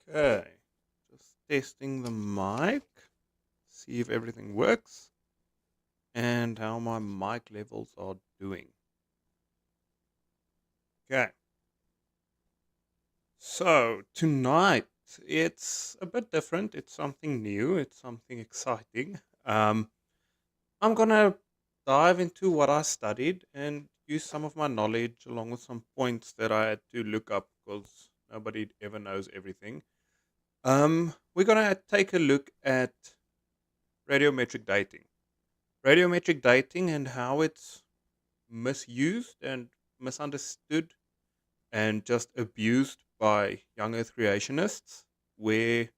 Okay, just testing the mic, see if everything works and how my mic levels are doing. Okay, so tonight it's a bit different. It's something new, it's something exciting. Um, I'm gonna dive into what I studied and use some of my knowledge along with some points that I had to look up because nobody ever knows everything. We're gonna take a look at radiometric dating. Radiometric dating and how it's misused and misunderstood and just abused by young earth creationists, where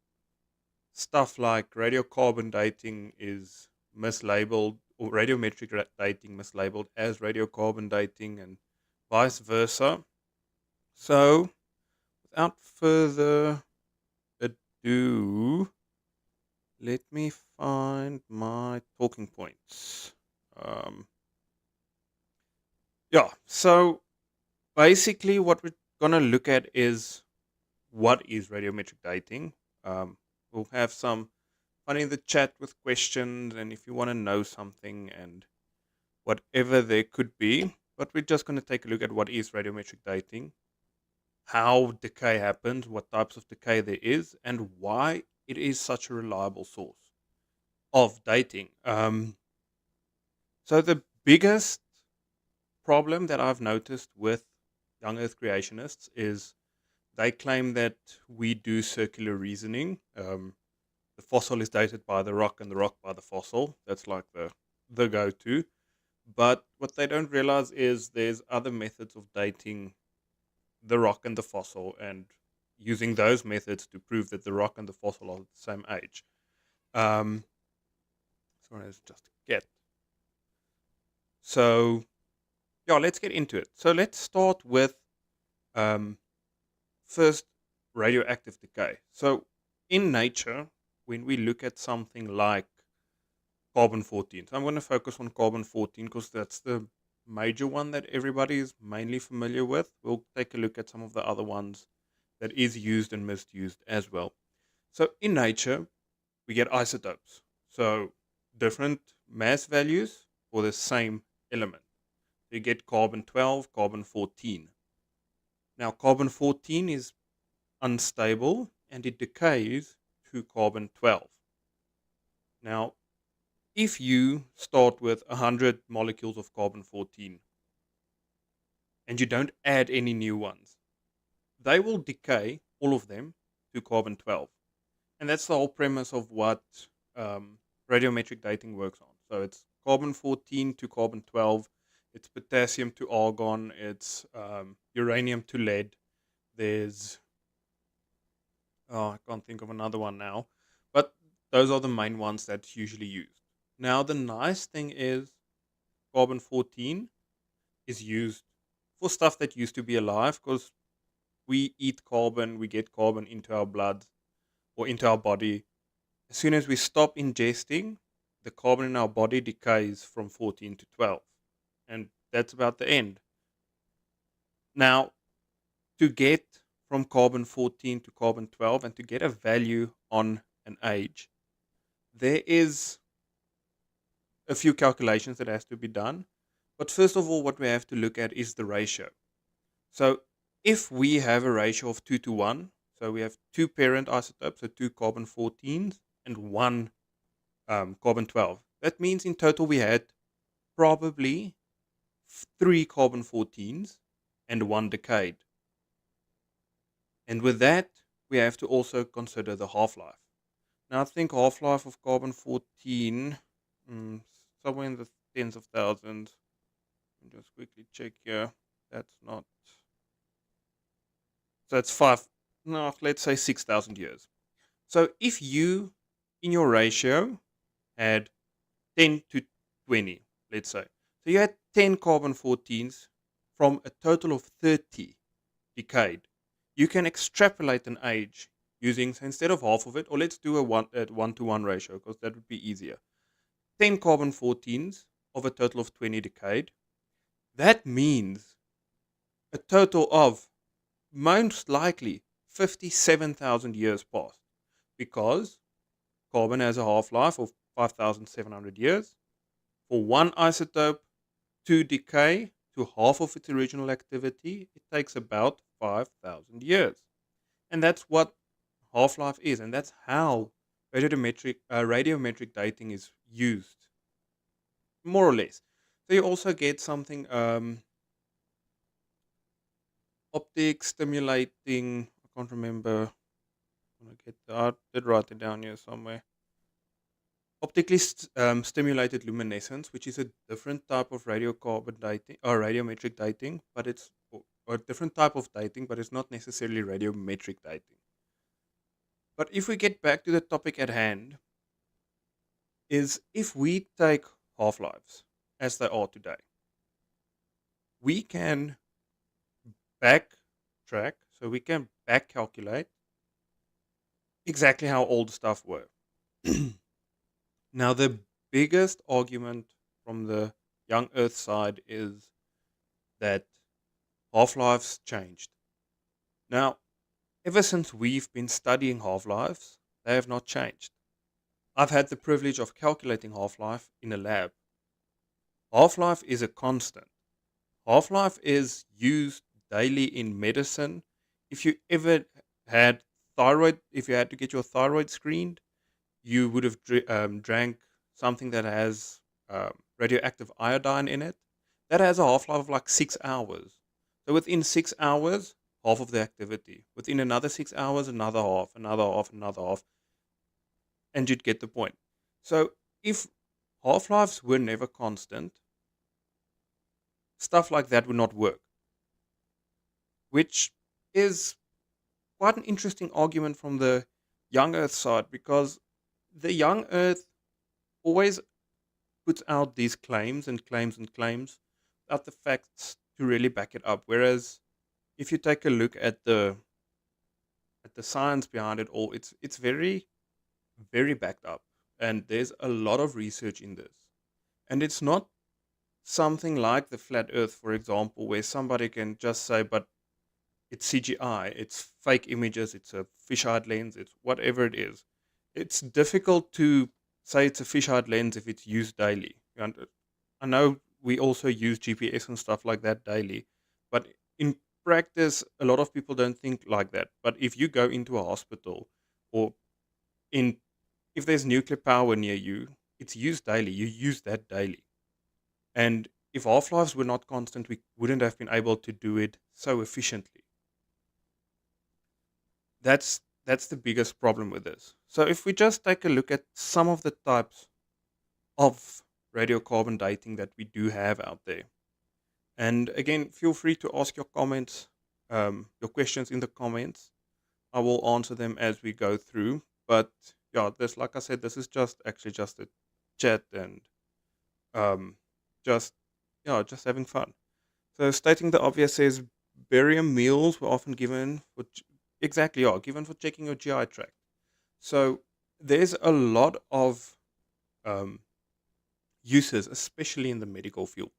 stuff like radiocarbon dating is mislabeled, or dating mislabeled as radiocarbon dating, and vice versa. So without further ado, let me find my talking points. um, yeah, so basically, what we're gonna look at is what is radiometric dating. We'll have some fun in the chat with questions, and if you want to know something and whatever there could be. But we're just going to take a look at what is radiometric dating, how decay happens, what types of decay there is, and why it is such a reliable source of dating. So the biggest problem that I've noticed with young Earth creationists is they claim that we do circular reasoning. The fossil is dated by the rock and the rock by the fossil. That's like the go-to. But what they don't realize is there's other methods of dating the rock and the fossil and using those methods to prove that the rock and the fossil are the same age. Um, sorry, it's just a cat. So yeah, let's get into it. So let's start with um, first, radioactive decay. So, in nature, when we look at something like carbon 14, so I'm going to focus on carbon 14 because that's the major one that everybody is mainly familiar with. We'll take a look at some of the other ones that is used and misused as well. So, in nature, we get isotopes. So, different mass values for the same element. You get carbon 12, carbon 14. Now, carbon 14 is unstable and it decays to carbon 12. Now, if you start with 100 molecules of carbon 14 and you don't add any new ones, they will decay, all of them, to carbon 12. And that's the whole premise of what radiometric dating works on. So it's carbon 14 to carbon 12, it's potassium to argon, it's uranium to lead. There's I can't think of another one now, but those are the main ones that's usually used. Now, the nice thing is carbon 14 is used for stuff that used to be alive because we eat carbon, we get carbon into our blood or into our body. As soon as we stop ingesting, the carbon in our body decays from 14 to 12. And that's about the end. Now, to get from carbon 14 to carbon 12 and to get a value on an age, there is a few calculations that has to be done. But first of all, what we have to look at is the ratio. So if we have a ratio of 2 to 1, so we have two parent isotopes, so two carbon 14s and one carbon 12. That means in total we had probably three carbon 14s and one decayed. And with that, we have to also consider the half-life. Now, I think half-life of carbon 14, mm, somewhere in the tens of thousands. Just quickly check here. That's not. So it's five. No, let's say 6,000 years. So if you, in your ratio, had 10 to 20, let's say. So you had 10 carbon 14s from a total of 30 decayed. You can extrapolate an age using, so instead of half of it, or let's do a 1 to 1 ratio because that would be easier. 10 carbon 14s of a total of 20 decayed. That means a total of most likely 57,000 years past, because carbon has a half life of 5,700 years. For one isotope to decay to half of its original activity, it takes about 5,000 years. And that's what half life is, and that's how radiometric dating is used, more or less. So you also get something optic stimulating. I can't remember. I did write it down here somewhere. Optically stimulated luminescence, which is a different type of radiocarbon dating or radiometric dating, but it's or a different type of dating, but it's not necessarily radiometric dating. But if we get back to the topic at hand, is if we take half lives as they are today, we can backtrack, so we can back calculate exactly how old stuff were. Now, the biggest argument from the young Earth side is that half lives changed. Now, ever since we've been studying half lives, they have not changed. I've had the privilege of calculating half life in a lab. Half life is a constant. Half life is used daily in medicine. If you ever had if you had to get your thyroid screened, you would have drank something that has radioactive iodine in it. That has a half life of like 6 hours. So within 6 hours, half of the activity. Within another 6 hours, another half, another half, another half, and you'd get the point. So if half lives were never constant, stuff like that would not work, which is quite an interesting argument from the young Earth side, because the young Earth always puts out these claims and claims and claims without the facts to really back it up. Whereas if you take a look at the science behind it all, it's very very backed up, and there's a lot of research in this. And it's not something like the flat Earth, for example, where somebody can just say, "But it's CGI, it's fake images, it's a fisheye lens, it's whatever it is." It's difficult to say it's a fisheye lens if it's used daily. And I know we also use GPS and stuff like that daily, but in practice, a lot of people don't think like that. But if you go into a hospital, or in if there's nuclear power near you, it's used daily. You use that daily. And if half lives were not constant, we wouldn't have been able to do it so efficiently. That's the biggest problem with this. So if we just take a look at some of the types of radiocarbon dating that we do have out there. And again, feel free to ask your comments, your questions in the comments. I will answer them as we go through. But yeah, this, like I said, this is just a chat, and um, just just having fun. So stating the obvious says barium meals were often given for exactly, yeah, given for checking your GI tract. So there's a lot of um, uses, especially in the medical field,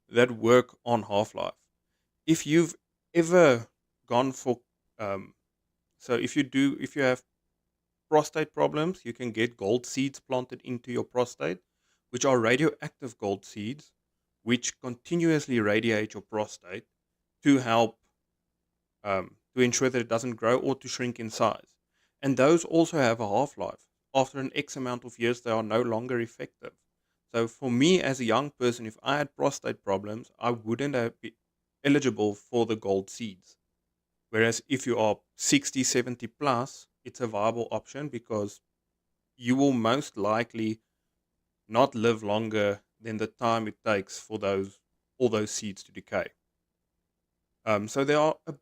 that work on half life. If you've ever gone for if you have prostate problems, you can get gold seeds planted into your prostate, which are radioactive gold seeds, which continuously radiate your prostate to help to ensure that it doesn't grow or to shrink in size. And those also have a half life. After an X amount of years, they are no longer effective. So, for me as a young person, if I had prostate problems, I wouldn't have been eligible for the gold seeds. Whereas if you are 60, 70 plus, it's a viable option, because you will most likely not live longer than the time it takes for all those seeds to decay. So there are a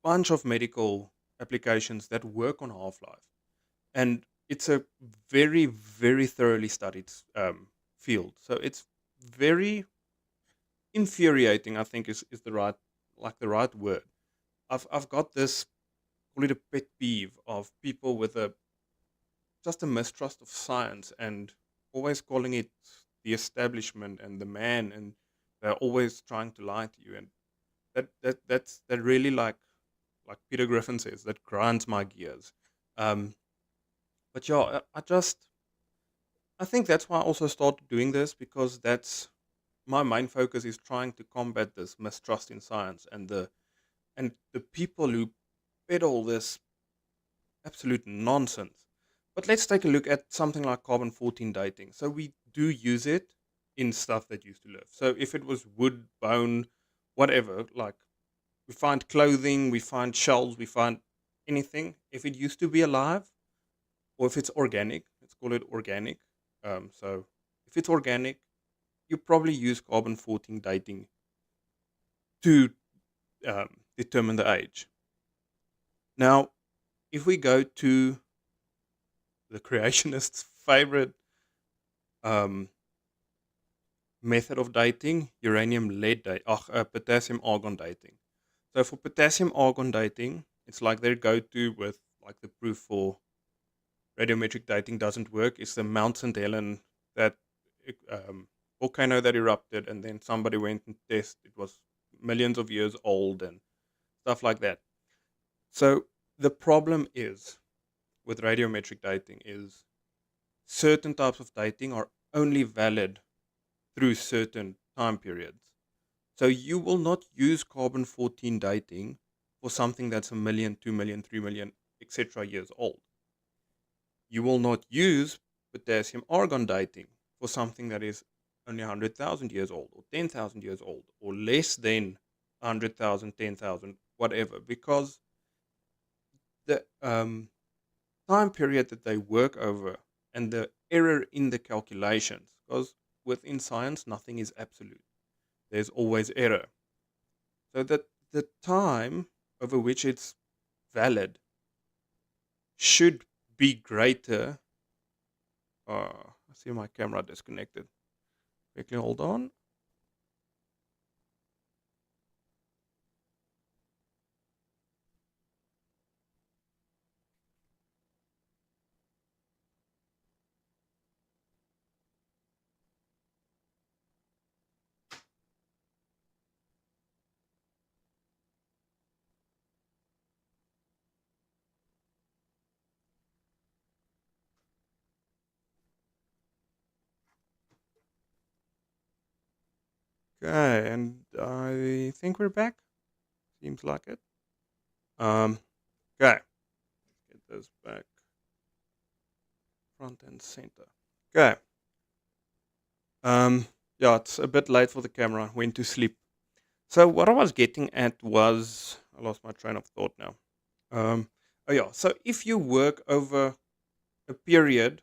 bunch of medical applications that work on half life, and it's a very very thoroughly studied field. So it's very infuriating, I think, is the right word. I've got this, call it a pet peeve, of people with a just a mistrust of science, and always calling it the establishment and the man, and they're always trying to lie to you, and that really like Peter Griffin says, that grinds my gears. Um, but yeah, I think that's why I also started doing this, because that's my main focus, is trying to combat this mistrust in science, and the people who peddle this absolute nonsense. But let's take a look at something like carbon 14 dating. So we do use it in stuff that used to live. So if it was wood, bone, whatever, like we find clothing, we find shells, we find anything. If it used to be alive, or if it's organic, let's call it organic. So if it's organic, you probably use carbon 14 dating to determine the age. Now, if we go to the creationists' favorite um, method of dating, uranium lead dating, potassium argon dating. So for potassium argon dating, it's like their go-to with like the proof for radiometric dating doesn't work is the Mount St. Helens, that volcano that erupted, and then somebody went and tested. It was millions of years old and stuff like that. So the problem is with radiometric dating is certain types of dating are only valid through certain time periods. So you will not use carbon 14 dating for something that's a million, 2 million, 3 million, etc. years old. You will not use potassium argon dating for something that is only 100,000 years old, or 10,000 years old, or less than 100,000, 10,000, whatever, because the time period that they work over and the error in the calculations, because within science, nothing is absolute. There's always error. So that the time over which it's valid should be greater. I see my camera disconnected. Quickly hold on. Okay, and I think we're back. Seems like it. Um, okay, get this back front and center. Okay. Um, yeah, it's a bit late for the camera. Went to sleep. So what I was getting at was I lost my train of thought now. Oh yeah. So if you work over a period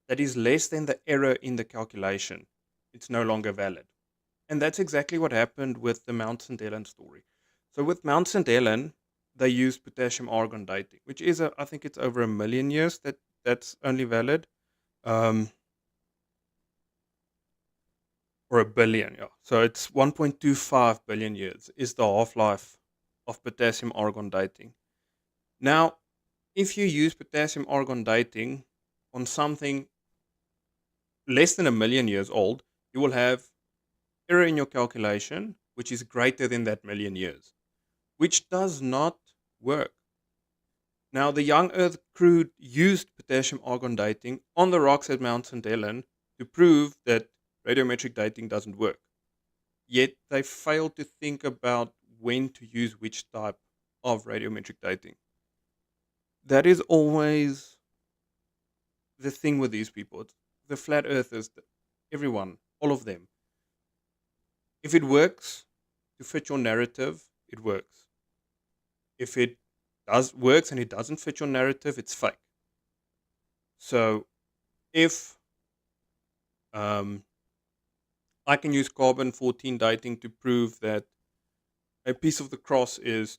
that is less than the error in the calculation, it's no longer valid. And that's exactly what happened with the Mount St. Helens story. So with Mount St. Helens, they used potassium argon dating, which is I think it's over a million years that's only valid. Um, or a billion, yeah. So it's 1.25 billion years is the half life of potassium argon dating. Now, if you use potassium argon dating on something less than a million years old, you will have error in your calculation, which is greater than that million years, which does not work. Now, the young Earth crew used potassium argon dating on the rocks at Mount St. Helens to prove that radiometric dating doesn't work. Yet they fail to think about when to use which type of radiometric dating. That is always the thing with these people. It's the flat earthers, everyone, all of them. If it works to fit your narrative, it works. If it does works and it doesn't fit your narrative, it's fake. So if um, I can use carbon 14 dating to prove that a piece of the cross is,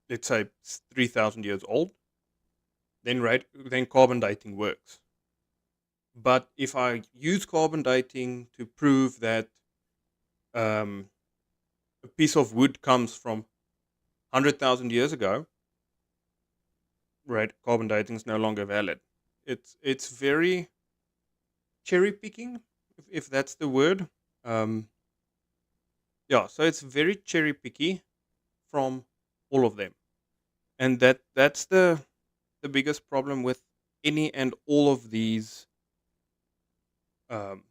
let's say, 3,000 years old, then carbon dating works. But if I use carbon dating to prove that um, a piece of wood comes from 100,000 years ago, right, carbon dating is no longer valid. It's very cherry picking, if that's the word. Um, yeah, so it's very cherry picky from all of them. And that's the biggest problem with any and all of these, um,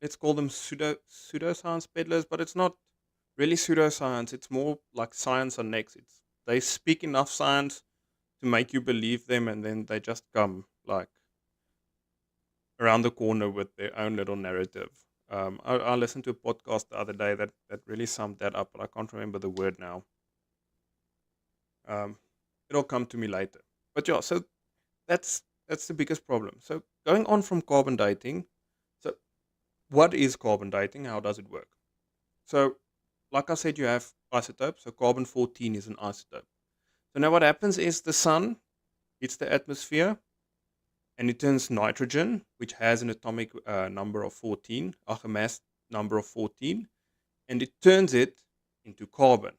let's call them pseudoscience peddlers, but it's not really pseudoscience. It's more like science on next. It's they speak enough science to make you believe them, and then they just come like around the corner with their own little narrative. I listened to a podcast the other day that really summed that up, but I can't remember the word now. Um, it'll come to me later. But yeah, so that's the biggest problem. So going on from carbon dating, so what is carbon dating? How does it work? So, like I said, you have isotopes. So carbon 14 is an isotope. So now what happens is the sun hits the atmosphere and it turns nitrogen, which has an atomic number of 14, a mass number of 14, and it turns it into carbon.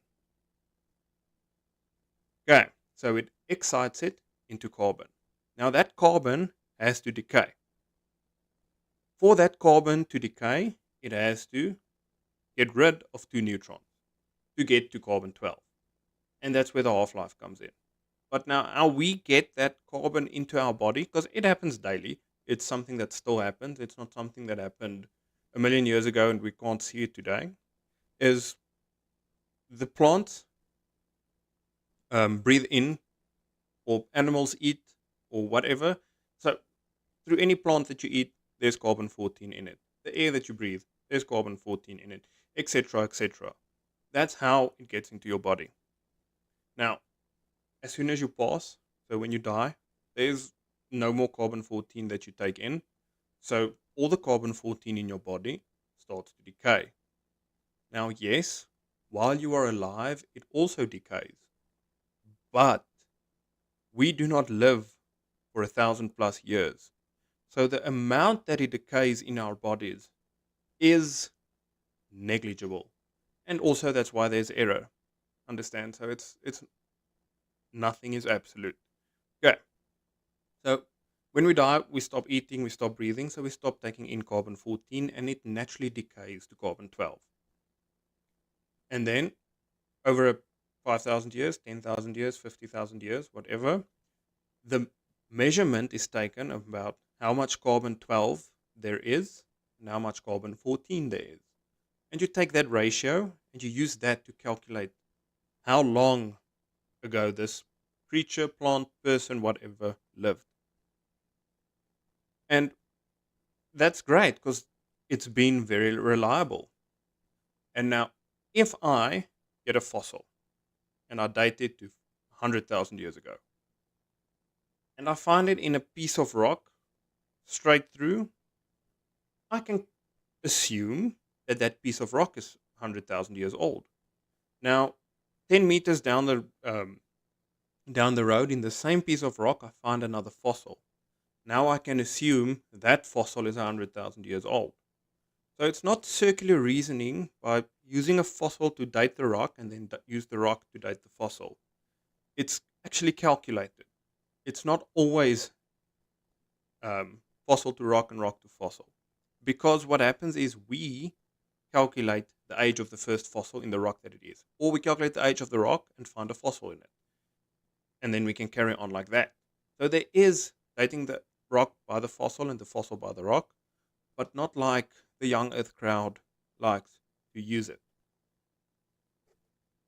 Okay, so it excites it into carbon. Now that carbon has to decay. For that carbon to decay, it has to get rid of two neutrons to get to carbon 12. And that's where the half life comes in. But now, how we get that carbon into our body, because it happens daily, it's something that still happens, it's not something that happened a million years ago and we can't see it today, is the plants breathe in, or animals eat, or whatever. So, through any plant that you eat, there's carbon 14 in it. The air that you breathe, there's carbon 14 in it, etc., etc. That's how it gets into your body. Now, as soon as you pass, so when you die, there's no more carbon 14 that you take in. So all the carbon 14 in your body starts to decay. Now, yes, while you are alive, it also decays. But we do not live for 1,000 plus years. So the amount that it decays in our bodies is negligible. And also that's why there's error. Understand? So it's nothing is absolute. Okay. So when we die, we stop eating, we stop breathing, so we stop taking in carbon 14 and it naturally decays to carbon 12. And then over 5,000 years, 10,000 years, 50,000 years, whatever, the measurement is taken about how much carbon 12 there is and how much carbon 14 there is. And you take that ratio and you use that to calculate how long ago this creature, plant, person, whatever lived. And that's great because it's been very reliable. And now, if I get a fossil and I date it to 100,000 years ago, and I find it in a piece of rock straight through, I can assume that that piece of rock is 100,000 years old. Now, 10 meters down the road, in the same piece of rock, I find another fossil. Now I can assume that fossil is 100,000 years old. So it's not circular reasoning by using a fossil to date the rock and then use the rock to date the fossil. It's actually calculated. It's not always fossil to rock and rock to fossil. Because what happens is we calculate the age of the first fossil in the rock that it is. Or we calculate the age of the rock and find a fossil in it. And then we can carry on like that. So there is dating the rock by the fossil and the fossil by the rock, but not like the young earth crowd likes to use it.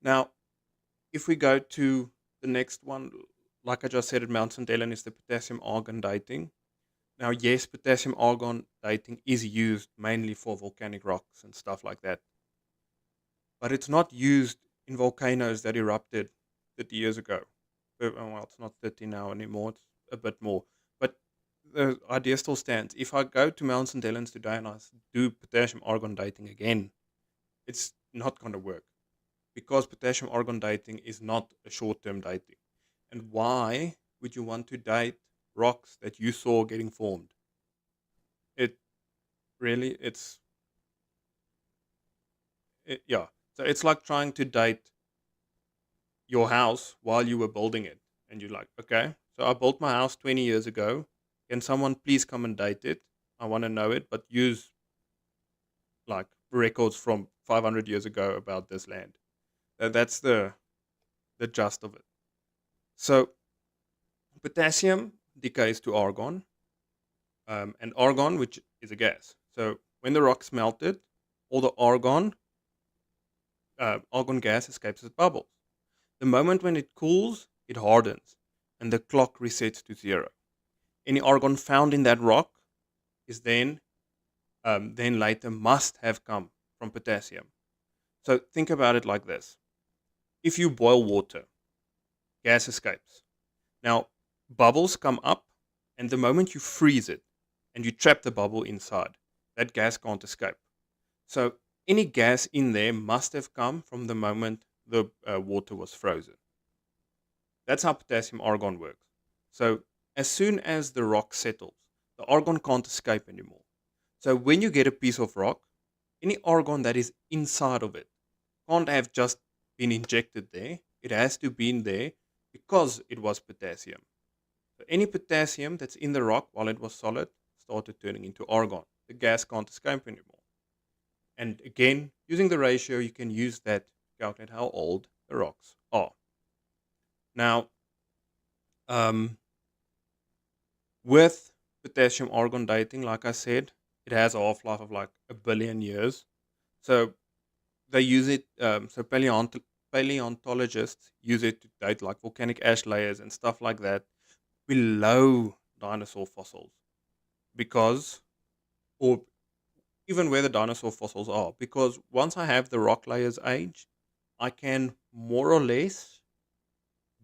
Now, if we go to the next one, like I just said, at Mount St. Helens is the potassium argon dating. Now, yes, potassium argon dating is used mainly for volcanic rocks and stuff like that, but it's not used in volcanoes that erupted 30 years ago. Well, it's not 30 now anymore, it's a bit more. But the idea still stands. If I go to Mount St. Helens today and I do potassium argon dating again, it's not going to work because potassium argon dating is not a short term dating. And why would you want to date rocks that you saw getting formed? It really, yeah. So it's like trying to date your house while you were building it. And you're like, okay, so I built my house 20 years ago. Can someone please come and date it? I want to know it, but use like records from 500 years ago about this land. That's the gist of it. So potassium decays to argon, and argon, which is a gas. So when the rock's melted, all the argon gas escapes as bubbles. The moment when it cools, it hardens, and the clock resets to zero. Any argon found in that rock is then later must have come from potassium. So think about it like this: if you boil water, gas escapes. Now, bubbles come up, and the moment you freeze it and you trap the bubble inside, that gas can't escape. So any gas in there must have come from the moment the water was frozen. That's how potassium argon works. So as soon as the rock settles, the argon can't escape anymore. So when you get a piece of rock, any argon that is inside of it can't have just been injected there. It has to be in there because it was potassium. So any potassium that's in the rock while it was solid started turning into argon. The gas can't escape anymore. And again, using the ratio, you can use that to calculate how old the rocks are. Now, um, with potassium argon dating, like I said, it has a half life of like 1 billion years. So they use it. So paleontologists use it to date like volcanic ash layers and stuff like that below dinosaur fossils, because, or even where the dinosaur fossils are, because once I have the rock layers age, I can more or less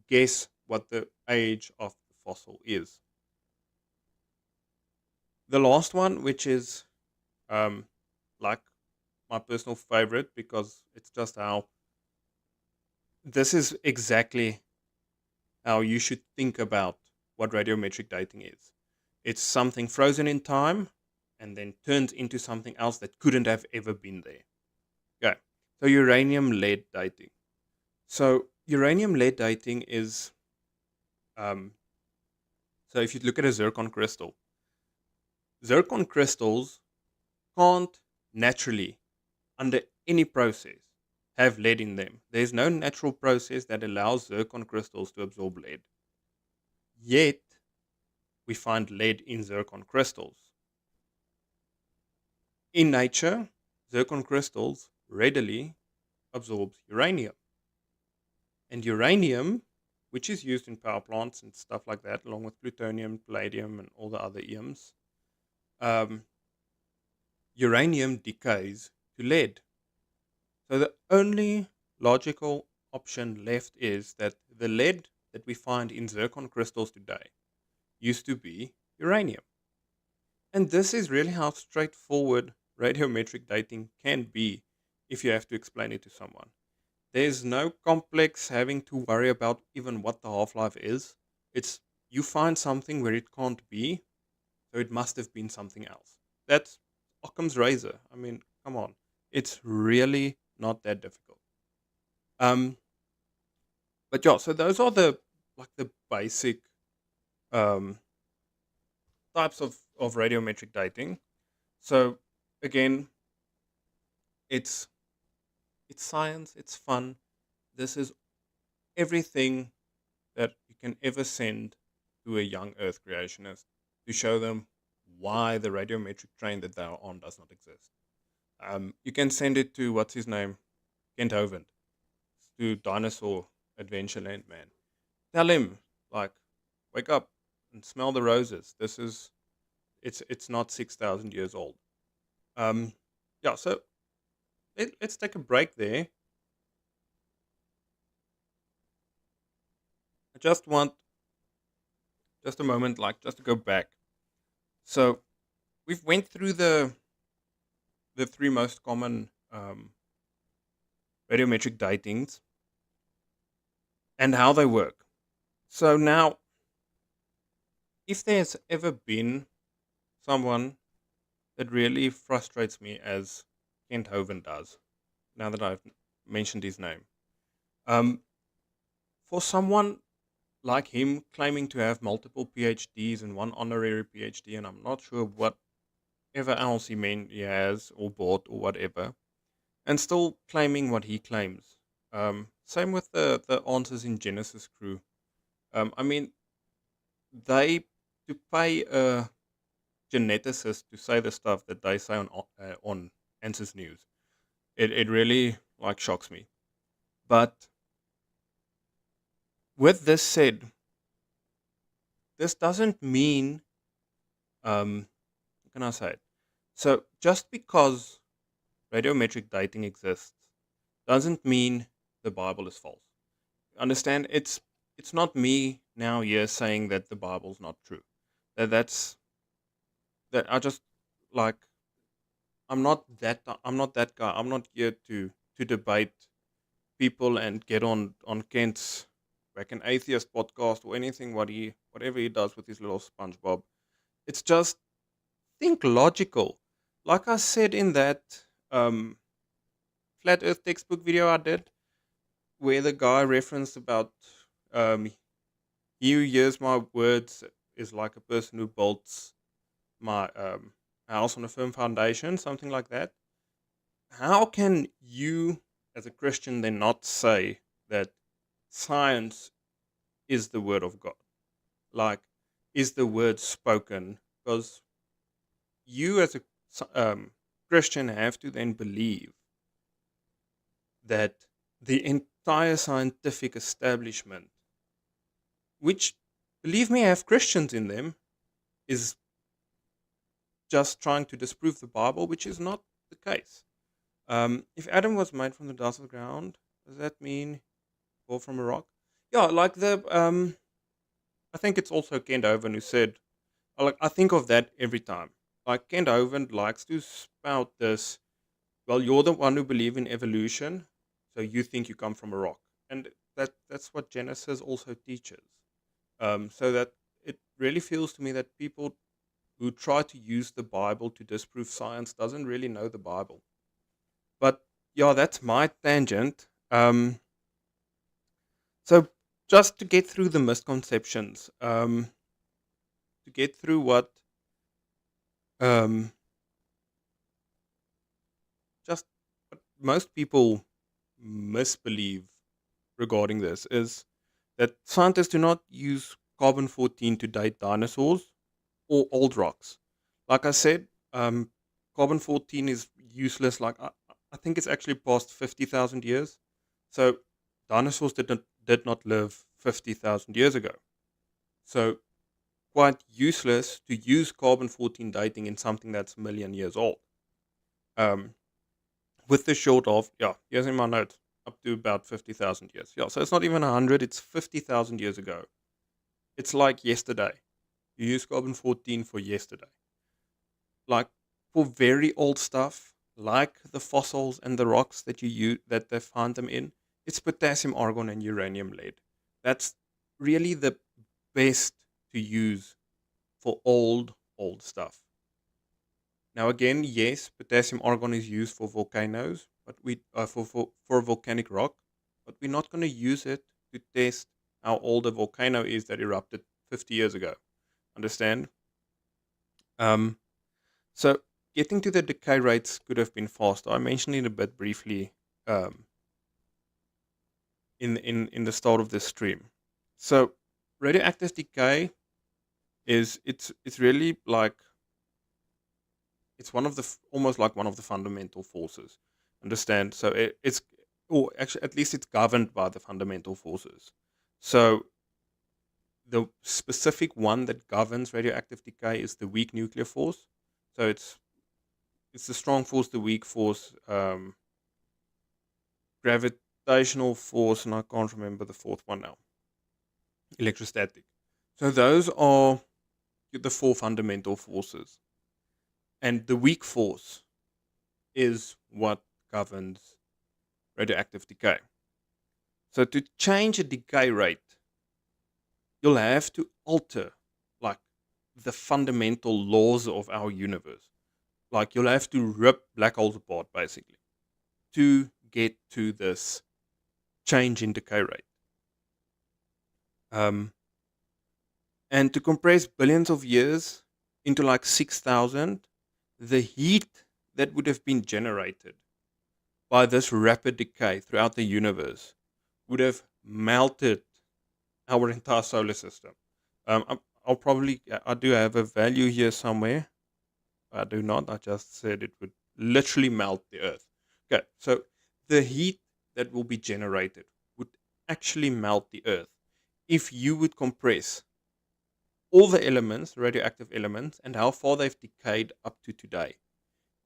guess what the age of the fossil is. The last one, which is um, like my personal favorite, because it's just how this is exactly how you should think about what radiometric dating is. It's something frozen in time and then turns into something else that couldn't have ever been there. Okay. So uranium lead dating. So uranium lead dating is um, so if you look at a zircon crystal, zircon crystals can't naturally, under any process, have lead in them. There's no natural process that allows zircon crystals to absorb lead. Yet we find lead in zircon crystals. In nature, zircon crystals readily absorbs uranium. And uranium, which is used in power plants and stuff like that, along with plutonium, palladium, and all the other EMs, um, uranium decays to lead. So the only logical option left is that the lead that we find in zircon crystals today used to be uranium. And this is really how straightforward radiometric dating can be if you have to explain it to someone. There's no complex having to worry about even what the half life is. It's you find something where it can't be, so it must have been something else. That's Occam's razor. I mean, come on. It's really not that difficult. Um, but yeah, so those are the basic um, types of radiometric dating. So again, it's it's science, it's fun. This is everything that you can ever send to a young Earth creationist to show them why the radiometric train that they're on does not exist. You can send it to what's his name, Kent Hovind, to Dinosaur Adventureland, man. Tell him, like, wake up and smell the roses. It's not 6,000 years old. Um, yeah. So let's take a break there. I just want just a moment, like, just to go back. So we've went through the three most common radiometric datings and how they work. So now, if there's ever been someone that really frustrates me as Kent Hovind does, now that I've mentioned his name, um, for someone like him claiming to have multiple PhDs and one honorary PhD, and I'm not sure whatever else he meant he has or bought or whatever, and still claiming what he claims. Same with the Answers in Genesis crew. I mean, they to pay a geneticist to say the stuff that they say on Answers News. It really like shocks me. But with this said, this doesn't mean how can I say it? So just because radiometric dating exists doesn't mean the Bible is false. Understand? It's not me now here saying that the Bible's not true. That's that I just like I'm not that guy. I'm not here to debate people and get on Kent's like an atheist podcast or anything whatever he does with his little SpongeBob. It's just think logical. Like I said in that um flat earth textbook video I did, where the guy referenced about um he who hears my words is like a person who builds my house on a firm foundation, something like that. How can you, as a Christian, then not say that science is the word of God? Like, is the word spoken? Because you, as a Christian, have to then believe that the entire scientific establishment, which, believe me, have Christians in them, is just trying to disprove the Bible, which is not the case. If Adam was made from the dust of the ground, does that mean or from a rock? Yeah, like the I think it's also Kent Hovind who said, like I think of that every time. Like Kent Hovind likes to spout this. Well, you're the one who believe in evolution, so you think you come from a rock, and that's what Genesis also teaches. So that it really feels to me that people who try to use the Bible to disprove science doesn't really know the Bible. But yeah, that's my tangent. So just to get through the misconceptions, to get through what um, just what most people misbelieve regarding this is that scientists do not use carbon 14 to date dinosaurs or old rocks. Like I said, carbon 14 is useless. I think it's actually past 50,000 years. So dinosaurs did not live 50,000 years ago. So quite useless to use carbon 14 dating in something that's a million years old. Um, with the short of, yeah, here's in my notes, up to about 50,000 years. Yeah, so it's not even 100, it's 50,000 years ago. It's like yesterday. You use carbon 14 for yesterday. Like for very old stuff, like the fossils and the rocks that you use, that they find them in, it's potassium, argon, and uranium lead. That's really the best to use for old stuff. Now again, yes, potassium argon is used for volcanoes, but we for volcanic rock, but we're not going to use it to test how old a volcano is that erupted 50 years ago. Understand? Um, so getting to the decay rates could have been faster. I mentioned it a bit briefly um, in the start of this stream. So radioactive decay is it's really like it's one of the almost like one of the fundamental forces. Understand? So it's or actually at least it's governed by the fundamental forces. So the specific one that governs radioactive decay is the weak nuclear force. So it's the strong force, the weak force, gravitational force, and I can't remember the fourth one now. Electrostatic. So those are the four fundamental forces, and the weak force is what governs radioactive decay. So to change a decay rate, you'll have to alter like the fundamental laws of our universe. Like you'll have to rip black holes apart basically to get to this change in decay rate. Um, and to compress billions of years into like 6,000, the heat that would have been generated by this rapid decay throughout the universe would have melted our entire solar system. I'll probably, I do have a value here somewhere. I do not. I just said it would literally melt the Earth. Okay, so the heat that will be generated would actually melt the Earth if you would compress all the elements, radioactive elements, and how far they've decayed up to today.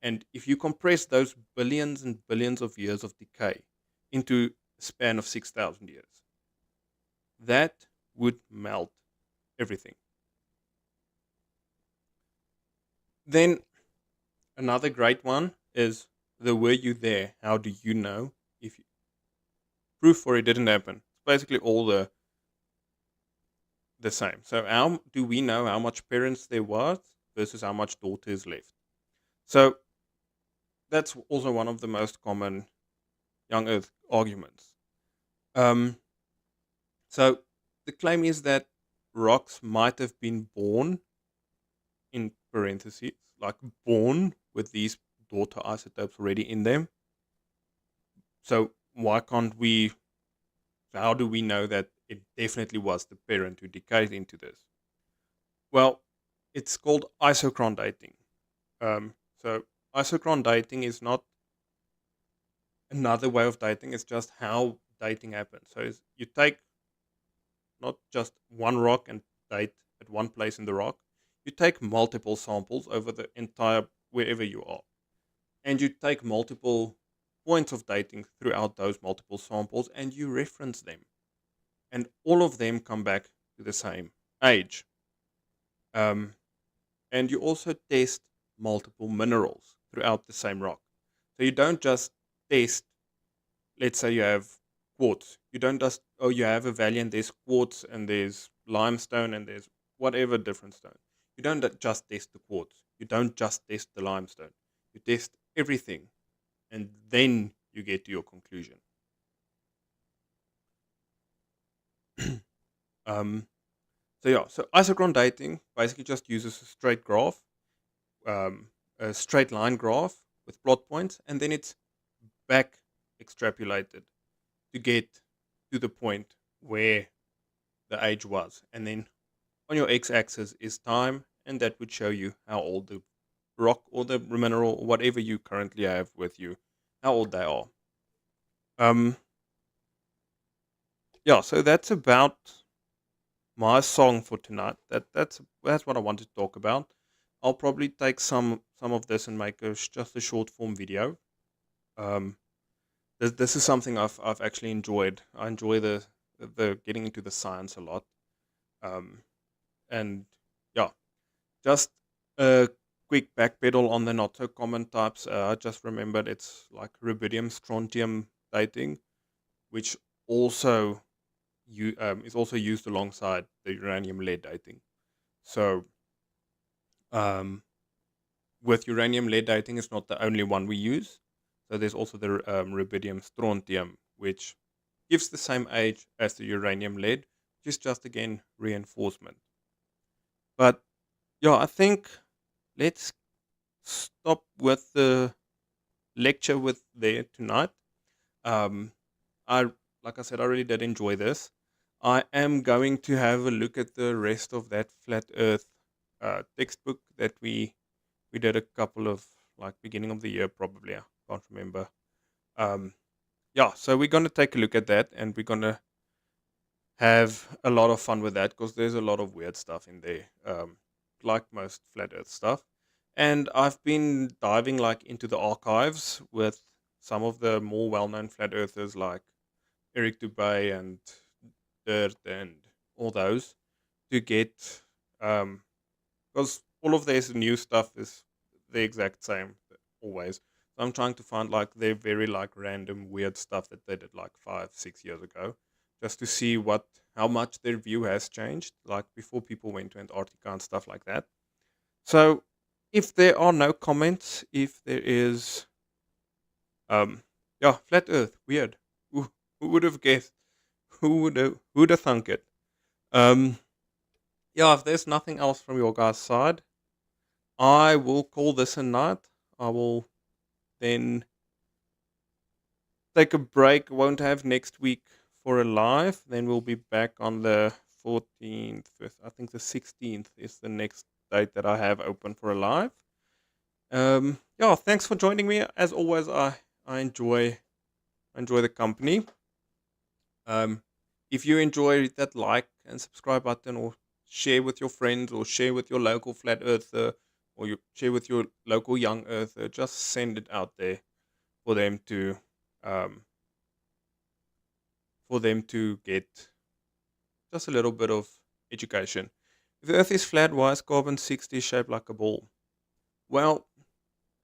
And if you compress those billions and billions of years of decay into a span of 6,000 years, that would melt everything. Then another great one is the were you there? How do you know if you, proof for it didn't happen? It's basically all the same. So how do we know how much parents there was versus how much daughter is left? So that's also one of the most common young Earth arguments. Um, so the claim is that rocks might have been born, in parentheses, like born with these daughter isotopes already in them. So why can't we? How do we know that it definitely was the parent who decayed into this? Well, it's called isochron dating. So isochron dating is not another way of dating; it's just how dating happens. So you take not just one rock and date at one place in the rock. You take multiple samples over the entire wherever you are, and you take multiple points of dating throughout those multiple samples, and you reference them, and all of them come back to the same age. Um, and you also test multiple minerals throughout the same rock. So you don't just test, let's say you have quartz. You don't just, oh, you have a valley and there's quartz and there's limestone and there's whatever different stone. You don't just test the quartz. You don't just test the limestone. You test everything and then you get to your conclusion. um, so yeah, so isochron dating basically just uses a straight graph, um, a straight line graph with plot points, and then it's back extrapolated to get to the point where the age was. And then on your x axis is time, and that would show you how old the rock or the mineral or whatever you currently have with you, how old they are. Um, yeah, so that's about my song for tonight. That's what I want to talk about. I'll probably take some of this and make just a short form video. Um, this is something I've actually enjoyed. I enjoy the getting into the science a lot. Um, and yeah, just a quick backpedal on the not so common types. I just remembered it's like rubidium strontium dating, which also is also used alongside the uranium lead dating. So um, with uranium lead dating, it's not the only one we use. So there's also the rubidium strontium, which gives the same age as the uranium lead, which is just again reinforcement. But yeah, I think let's stop with the lecture with there tonight. Um, I like I said, I really did enjoy this. I am going to have a look at the rest of that flat Earth textbook that we did a couple of like beginning of the year probably. I can't remember. Um, yeah, so we're gonna take a look at that, and we're gonna have a lot of fun with that because there's a lot of weird stuff in there, like most flat Earth stuff. And I've been diving like into the archives with some of the more well-known flat earthers like Eric Dubay and Dirt and all those to get because all of this new stuff is the exact same always. So I'm trying to find like their very like random weird stuff that they did like 5 6 years ago, just to see what how much their view has changed, like before people went to Antarctica and stuff like that. So if there are no comments, if there is yeah, flat Earth, weird. Who would have guessed? Who'd have thunk it? Um yeah, if there's nothing else from your guys' side, I will call this a night. I will then take a break. Won't have next week for a live. Then we'll be back on the 14th. I think the 16th is the next date that I have open for a live. Yeah, thanks for joining me. As always, I enjoy the company. Um, if you enjoy, hit that like and subscribe button, or share with your friends, or share with your local flat earther, or you share with your local young earther. Just send it out there for them to um, get just a little bit of education. If the Earth is flat, why is carbon 60 shaped like a ball? Well,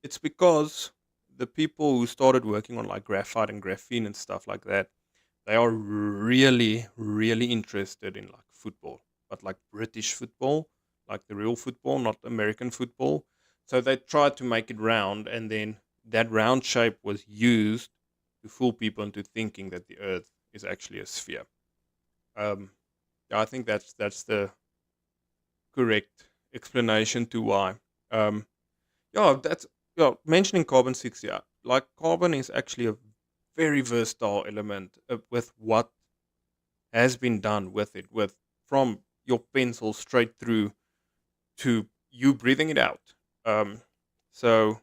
it's because the people who started working on like graphite and graphene and stuff like that, they are really, really interested in like football, but like British football, like the real football, not American football. So they tried to make it round, and then that round shape was used to fool people into thinking that the Earth is actually a sphere. Um, yeah, I think that's the correct explanation to why. Um, yeah, that's mentioning carbon 60. Yeah, like carbon is actually a very versatile element with what has been done with it, with from your pencil straight through to you breathing it out. So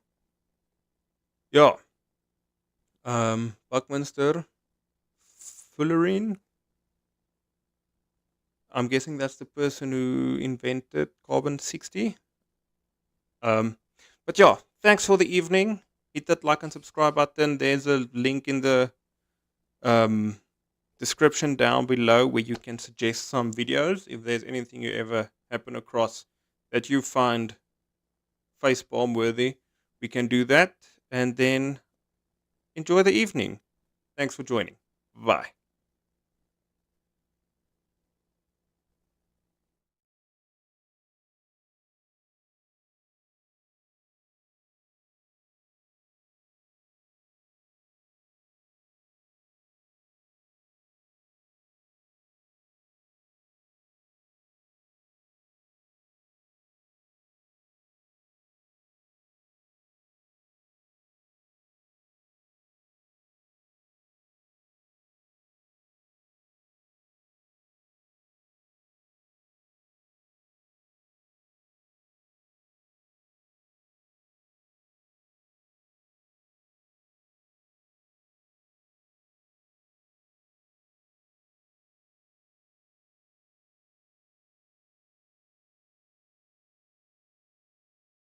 yeah, Buckminster Fullerene. I'm guessing that's the person who invented carbon 60. Um, but yeah, thanks for the evening. Hit that like and subscribe button. There's a link in the um, description down below where you can suggest some videos. If there's anything you ever happen across that you find facepalm worthy, we can do that. And then enjoy the evening. Thanks for joining. Bye.